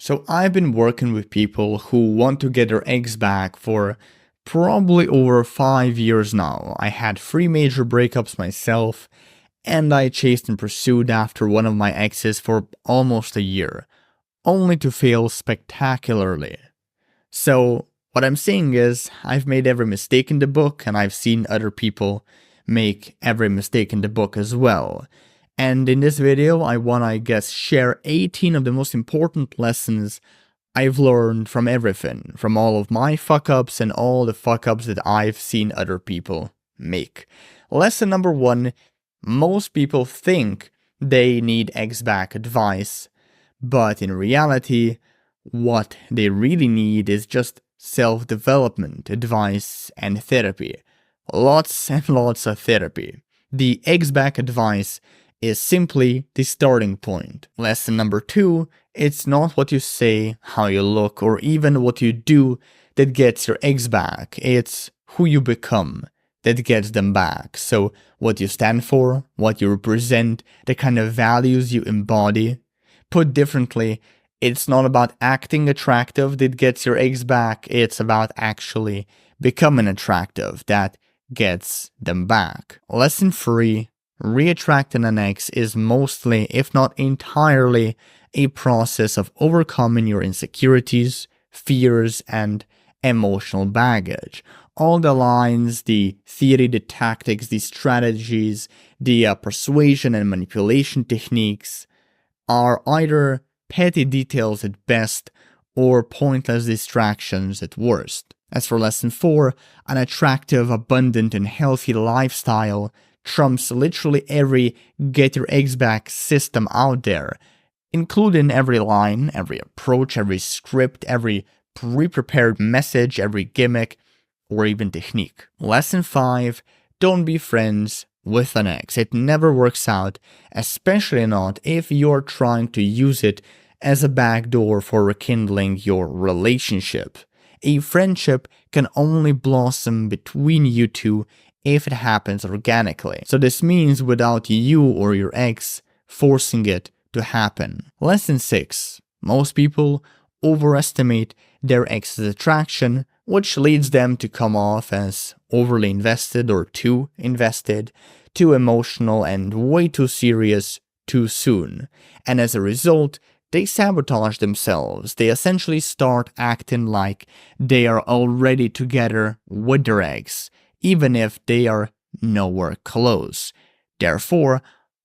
So I've been working with people who want to get their ex back for probably over 5 years now. I had 3 major breakups myself, and I chased and pursued after one of my exes for almost a year, only to fail spectacularly. So what I'm saying is, I've made every mistake in the book, and I've seen other people make every mistake in the book as well. And in this video, I wanna, share 18 of the most important lessons I've learned from everything, from all of my fuck-ups and all the fuck-ups that I've seen other people make. Lesson number 1, most people think they need ex-back advice, but in reality, what they really need is just self-development, advice, and therapy. Lots and lots of therapy. The ex-back advice is simply the starting point. Lesson number 2, it's not what you say, how you look, or even what you do that gets your ex back. It's who you become that gets them back. So what you stand for, what you represent, the kind of values you embody. Put differently, it's not about acting attractive that gets your ex back, it's about actually becoming attractive that gets them back. Lesson 3, re-attracting an ex is mostly, if not entirely, a process of overcoming your insecurities, fears, and emotional baggage. All the lines, the theory, the tactics, the strategies, the persuasion and manipulation techniques are either petty details at best or pointless distractions at worst. As for lesson 4, an attractive, abundant, and healthy lifestyle trumps literally every get your ex back system out there, including every line, every approach, every script, every pre-prepared message, every gimmick, or even technique. Lesson 5, don't be friends with an ex. It never works out, especially not if you're trying to use it as a backdoor for rekindling your relationship. A friendship can only blossom between you two if it happens organically. So this means without you or your ex forcing it to happen. Lesson 6. Most people overestimate their ex's attraction, which leads them to come off as overly invested or too invested, too emotional, and way too serious too soon. And as a result, they sabotage themselves. They essentially start acting like they are already together with their ex, even if they are nowhere close. Therefore,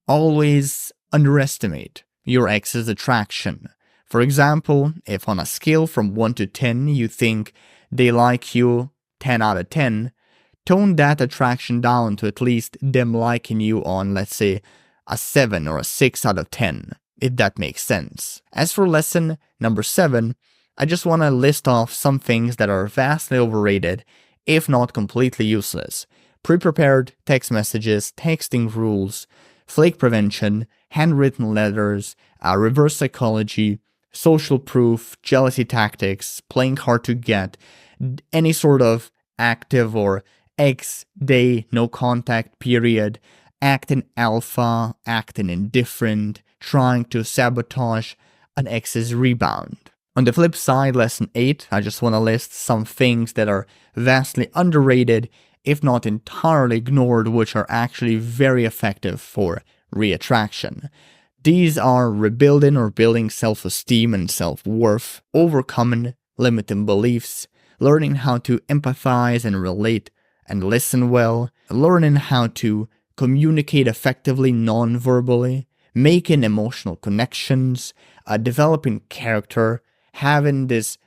always underestimate your ex's attraction. For example, if on a scale from 1 to 10 you think they like you 10 out of 10, tone that attraction down to at least them liking you on, let's say, a 7 or a 6 out of 10, if that makes sense. As for lesson number 7, I just want to list off some things that are vastly overrated, if not completely useless. Pre-prepared text messages, texting rules, flake prevention, handwritten letters, reverse psychology, social proof, jealousy tactics, playing hard to get, any sort of active or ex-day no contact period, acting alpha, acting indifferent, trying to sabotage an ex's rebound. On the flip side, lesson 8, I just want to list some things that are vastly underrated, if not entirely ignored, which are actually very effective for re-attraction. These are rebuilding or building self-esteem and self-worth, overcoming limiting beliefs, learning how to empathize and relate and listen well, learning how to communicate effectively non-verbally, making emotional connections, developing character, having this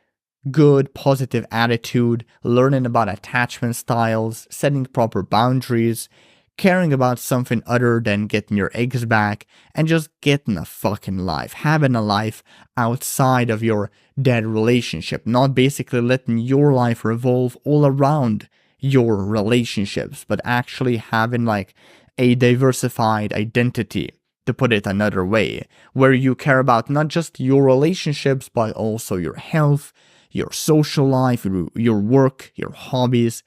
good positive attitude, learning about attachment styles, setting proper boundaries, caring about something other than getting your ex back, and just getting a fucking life, having a life outside of your dead relationship, not basically letting your life revolve all around your relationships, but actually having like a diversified identity, to put it another way, where you care about not just your relationships, but also your health, your social life, your work, your hobbies,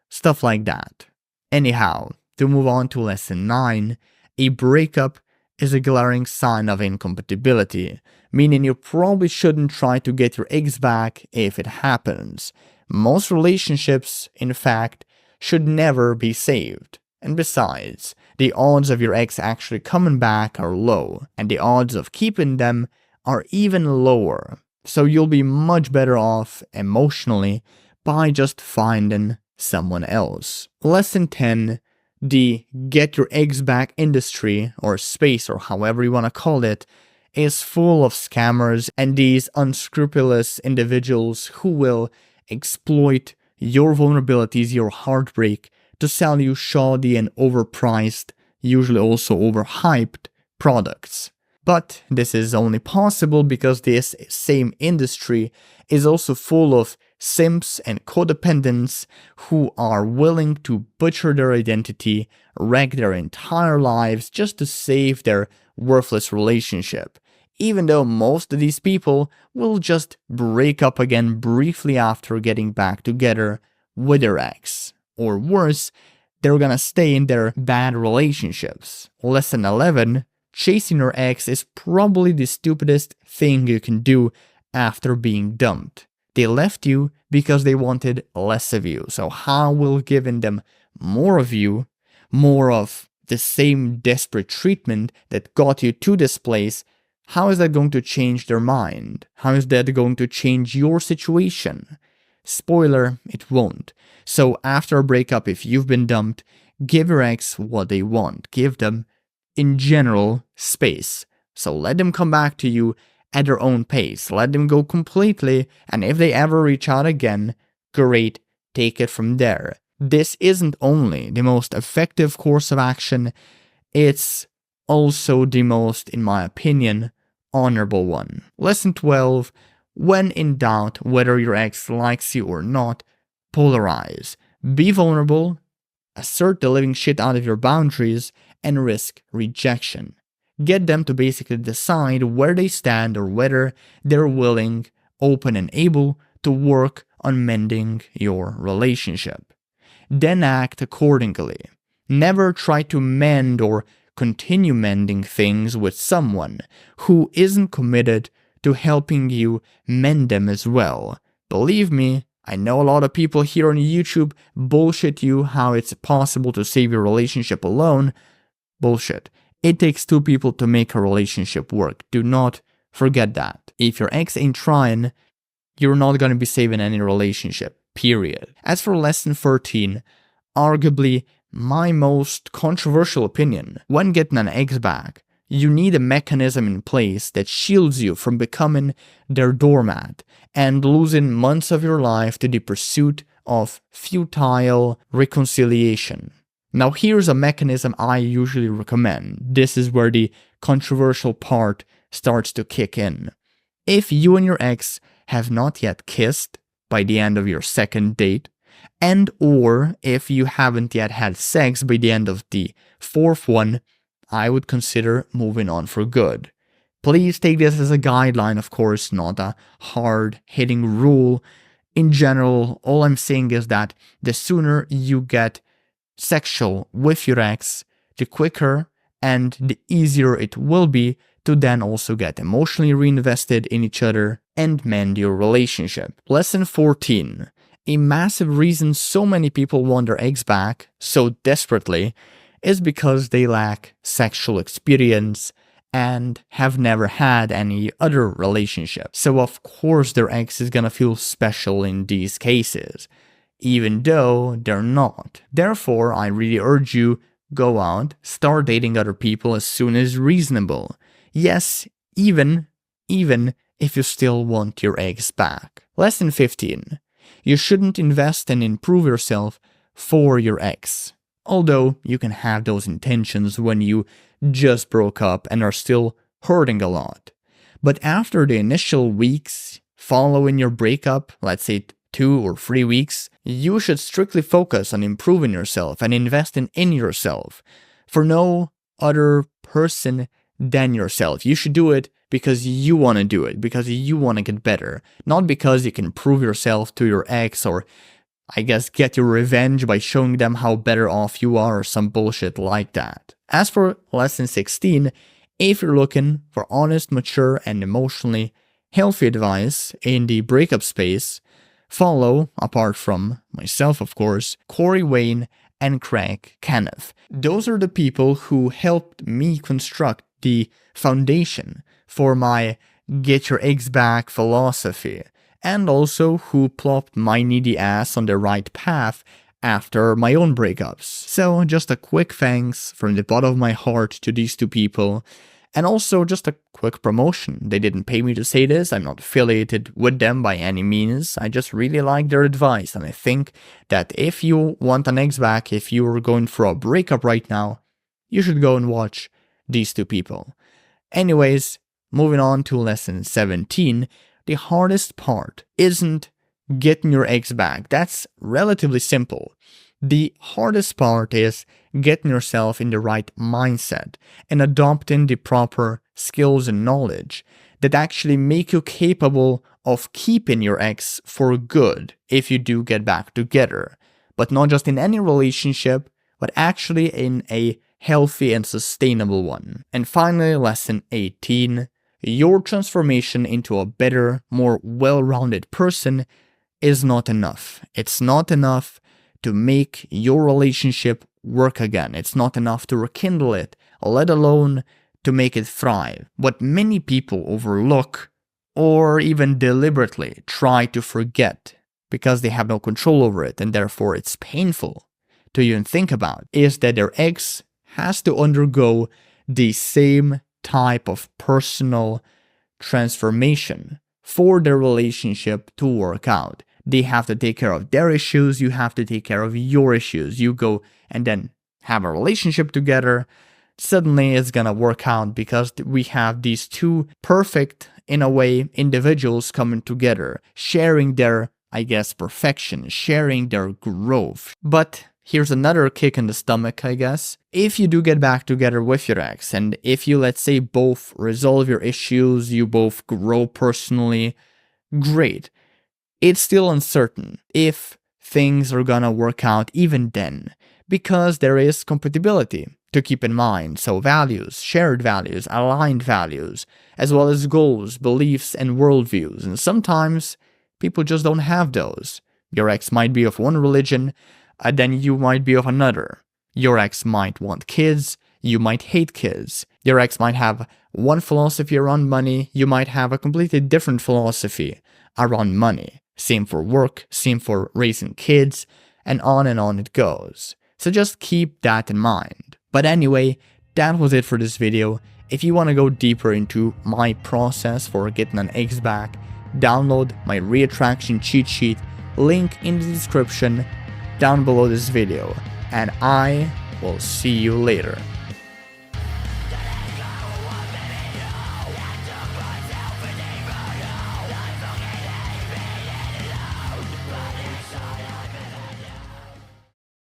stuff like that. Anyhow, to move on to lesson 9, a breakup is a glaring sign of incompatibility, meaning you probably shouldn't try to get your ex back if it happens. Most relationships, in fact, should never be saved. And besides, the odds of your ex actually coming back are low, and the odds of keeping them are even lower. So you'll be much better off emotionally by just finding someone else. Lesson 10. The get your ex back industry, or space, or however you want to call it, is full of scammers and these unscrupulous individuals who will exploit your vulnerabilities, your heartbreak, to sell you shoddy and overpriced, usually also overhyped, products. But this is only possible because this same industry is also full of simps and codependents who are willing to butcher their identity, wreck their entire lives just to save their worthless relationship. Even though most of these people will just break up again briefly after getting back together with their ex. Or worse, they're gonna stay in their bad relationships. Lesson 11. Chasing your ex is probably the stupidest thing you can do after being dumped. They left you because they wanted less of you. So how will giving them more of you, more of the same desperate treatment that got you to this place, how is that going to change their mind? How is that going to change your situation? Spoiler, it won't. So after a breakup, if you've been dumped, give your ex what they want. Give them, in general, space. So let them come back to you at their own pace. Let them go completely, and if they ever reach out again, great, take it from there. This isn't only the most effective course of action, it's also the most, in my opinion, honorable one. Lesson 12. When in doubt whether your ex likes you or not, polarize. Be vulnerable, assert the living shit out of your boundaries, and risk rejection. Get them to basically decide where they stand or whether they're willing, open, and able to work on mending your relationship. Then act accordingly. Never try to mend or continue mending things with someone who isn't committed to helping you mend them as well. Believe me, I know a lot of people here on YouTube bullshit you how it's possible to save your relationship alone. Bullshit. It takes two people to make a relationship work. Do not forget that. If your ex ain't trying, you're not going to be saving any relationship. Period. As for lesson 13, arguably my most controversial opinion, when getting an ex back, you need a mechanism in place that shields you from becoming their doormat and losing months of your life to the pursuit of futile reconciliation. Now here's a mechanism I usually recommend. This is where the controversial part starts to kick in. If you and your ex have not yet kissed by the end of your second date, and or if you haven't yet had sex by the end of the fourth one, I would consider moving on for good. Please take this as a guideline, of course, not a hard-hitting rule. In general, all I'm saying is that the sooner you get sexual with your ex, the quicker and the easier it will be to then also get emotionally reinvested in each other and mend your relationship. Lesson 14. A massive reason so many people want their ex back so desperately is because they lack sexual experience and have never had any other relationship. So of course their ex is gonna feel special in these cases, even though they're not. Therefore, I really urge you, go out, start dating other people as soon as reasonable. Yes, even if you still want your ex back. Lesson 15. You shouldn't invest and improve yourself for your ex. Although you can have those intentions when you just broke up and are still hurting a lot. But after the initial weeks following your breakup, let's say 2 or 3 weeks, you should strictly focus on improving yourself and investing in yourself for no other person than yourself. You should do it because you want to do it, because you want to get better, not because you can prove yourself to your ex or I guess get your revenge by showing them how better off you are or some bullshit like that. As for lesson 16, If you're looking for honest, mature, and emotionally healthy advice in the breakup space, follow, apart from myself of course, Corey Wayne and Craig Kenneth. Those are the people who helped me construct the foundation for my get your eggs back philosophy, and also who plopped my needy ass on the right path after my own breakups. So just a quick thanks from the bottom of my heart to these two people. And also just a quick promotion. They didn't pay me to say this, I'm not affiliated with them by any means, I just really like their advice, and I think that if you want an ex back, if you're going for a breakup right now, you should go and watch these two people. Anyways, moving on to lesson 17, the hardest part isn't getting your ex back. That's relatively simple. The hardest part is getting yourself in the right mindset and adopting the proper skills and knowledge that actually make you capable of keeping your ex for good if you do get back together. But not just in any relationship, but actually in a healthy and sustainable one. And finally, lesson 18, your transformation into a better, more well-rounded person is not enough. It's not enough to make your relationship work again. It's not enough to rekindle it, let alone to make it thrive. What many people overlook, or even deliberately try to forget because they have no control over it and therefore it's painful to even think about, is that their ex has to undergo the same type of personal transformation for their relationship to work out. They have to take care of their issues, you have to take care of your issues. You go and then have a relationship together, suddenly it's gonna work out because we have these two perfect, in a way, individuals coming together, sharing their, I guess, perfection, sharing their growth. But here's another kick in the stomach, I guess. If you do get back together with your ex, and if you, let's say, both resolve your issues, you both grow personally, great. It's still uncertain if things are gonna work out even then, because there is compatibility to keep in mind. So values, shared values, aligned values, as well as goals, beliefs, and worldviews. And sometimes people just don't have those. Your ex might be of one religion, then you might be of another. Your ex might want kids, you might hate kids. Your ex might have one philosophy around money, you might have a completely different philosophy around money. Same for work, same for raising kids, and on it goes. So just keep that in mind. But anyway, that was it for this video. If you want to go deeper into my process for getting an ex back, download my reattraction cheat sheet, link in the description down below this video. And I will see you later.